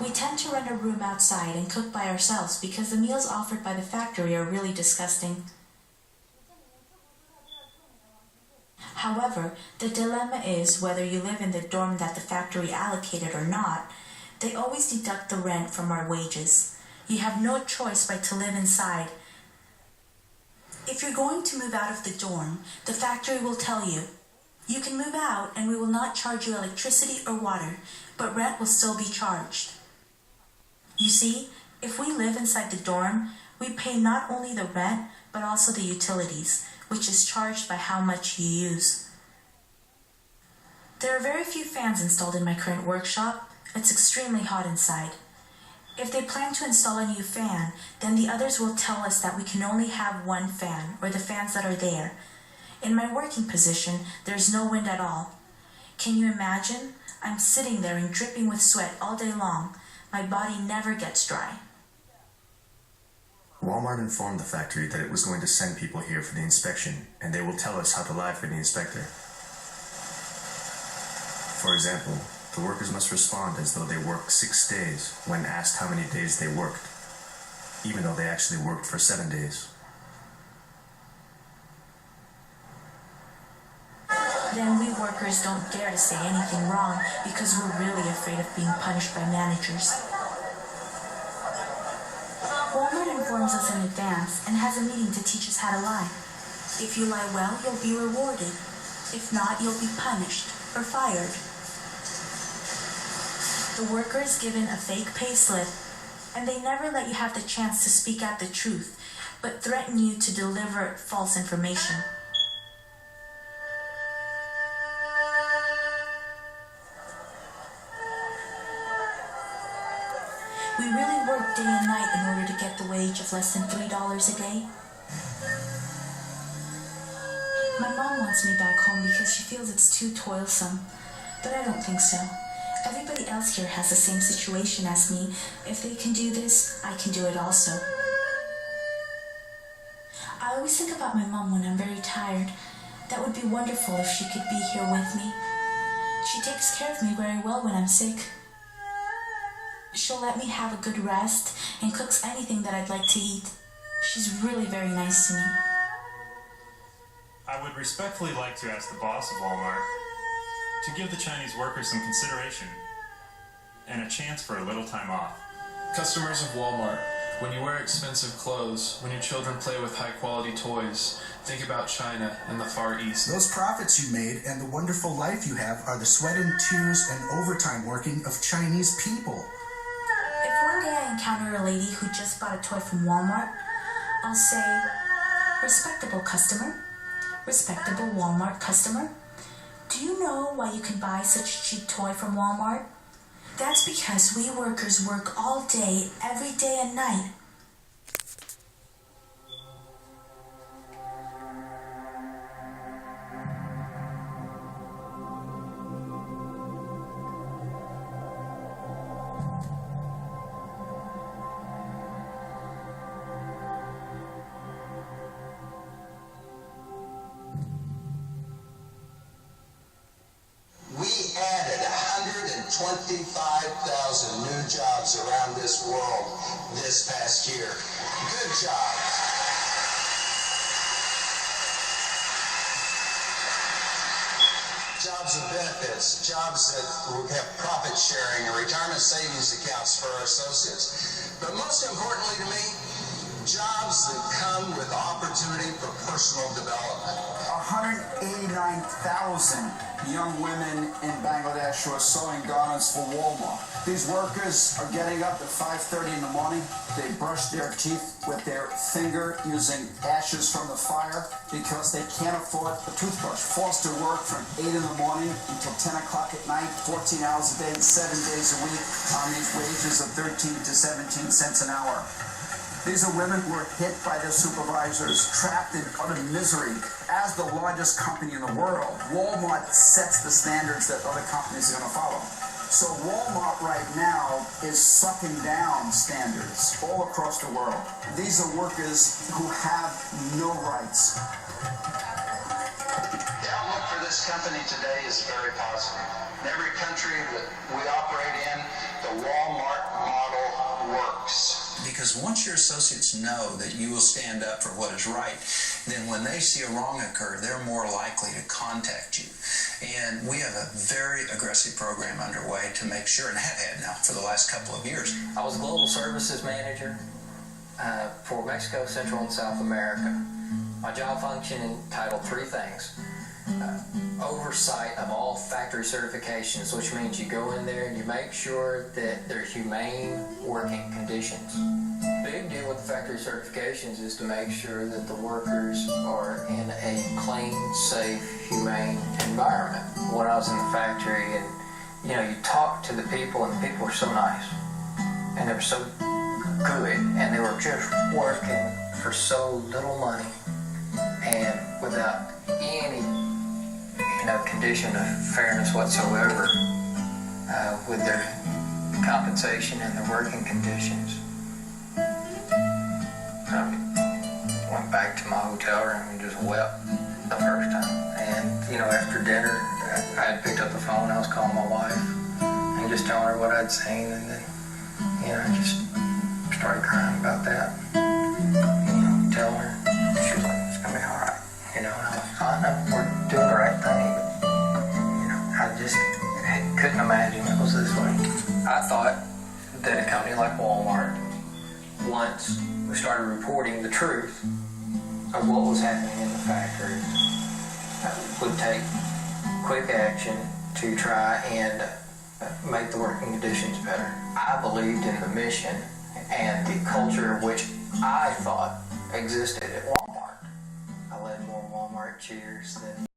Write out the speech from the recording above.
We tend to rent a room outside and cook by ourselves because the meals offered by the factory are really disgusting. However, the dilemma is whether you live in the dorm that the factory allocated or not, they always deduct the rent from our wages. You have no choice but to live inside. If you're going to move out of the dorm, the factory will tell you, you can move out and we will not charge you electricity or water, but rent will still be charged. You see, if we live inside the dorm, we pay not only the rent, but also the utilities, which is charged by how much you use. There are very few fans installed in my current workshop. It's extremely hot inside. If they plan to install a new fan, then the others will tell us that we can only have one fan, or the fans that are there. In my working position, there's no wind at all. Can you imagine? I'm sitting there and dripping with sweat all day long. My body never gets dry. Wal-Mart informed the factory that it was going to send people here for the inspection, and they will tell us how to lie for the inspector. For example, the workers must respond as though they worked 6 days when asked how many days they worked, even though they actually worked for 7 days. Then we workers don't dare to say anything wrong because we're really afraid of being punished by managers. Wal-Mart informs us in advance and has a meeting to teach us how to lie. If you lie well, you'll be rewarded. If not, you'll be punished or fired. The worker is given a fake pay slip, and they never let you have the chance to speak out the truth, but threaten you to deliver false information. We really work day and night in order to get the wage of less than $3 a day. My mom wants me back home because she feels it's too toilsome, but I don't think so. Everybody else here has the same situation as me. If they can do this, I can do it also. I always think about my mom when I'm very tired. That would be wonderful if she could be here with me. She takes care of me very well when I'm sick. She'll let me have a good rest and cooks anything that I'd like to eat. She's really very nice to me. I would respectfully like to ask the boss of Wal-Mart to give the Chinese workers some consideration and a chance for a little time off. Customers of Wal-Mart, when you wear expensive clothes, when your children play with high-quality toys, think about China and the Far East. Those profits you made and the wonderful life you have are the sweat and tears and overtime working of Chinese people. If one day I encounter a lady who just bought a toy from Wal-Mart, I'll say, respectable customer, respectable Wal-Mart customer, do you know why you can buy such a cheap toy from Wal-Mart? That's because we workers work all day, every day and night. We added 125,000 new jobs around this world this past year. Good jobs. Jobs of benefits, jobs that have profit sharing and retirement savings accounts for our associates. But most importantly to me, jobs that come with opportunity for personal development. 189,000 young women in Bangladesh who are sewing garments for Wal-Mart. These workers are getting up at 5:30 in the morning. They brush their teeth with their finger using ashes from the fire because they can't afford a toothbrush. Forced to work from 8 in the morning until 10 o'clock at night, 14 hours a day, 7 days a week on these wages of 13 to 17 cents an hour. These are women who are hit by their supervisors, trapped in utter misery. As the largest company in the world, Wal-Mart sets the standards that other companies are going to follow. So Wal-Mart right now is sucking down standards all across the world. These are workers who have no rights. The outlook for this this company today is very positive. In every country that we operate in, the Wal-Mart model works. Because once your associates know that you will stand up for what is right, then when they see a wrong occur, they're more likely to contact you. And we have a very aggressive program underway to make sure, and have had now for the last couple of years. I was Global Services Manager for Mexico, Central, and South America. My job function entitled three things. Oversight of all factory certifications, which means you go in there and you make sure that they're humane working conditions. Big deal with the factory certifications is to make sure that the workers are in a clean, safe, humane environment. When I was in the factory, and you talk to the people, and the people were so nice, and they were so good, and they were just working for so little money, and without any condition of fairness whatsoever with their compensation and their working conditions. I went back to my hotel room and just wept the first time. And, after dinner, I had picked up the phone, I was calling my wife and just telling her what I'd seen, and then, I just started crying about that. Telling her, she was like, it's going to be all right. And I was like, I know, we're doing the right thing, but, I just couldn't imagine it was this way. I thought that a company like Wal-Mart, once we started reporting the truth of what was happening in the factories, would take quick action to try and make the working conditions better. I believed in the mission and the culture which I thought existed at Wal-Mart. I led more Wal-Mart cheers than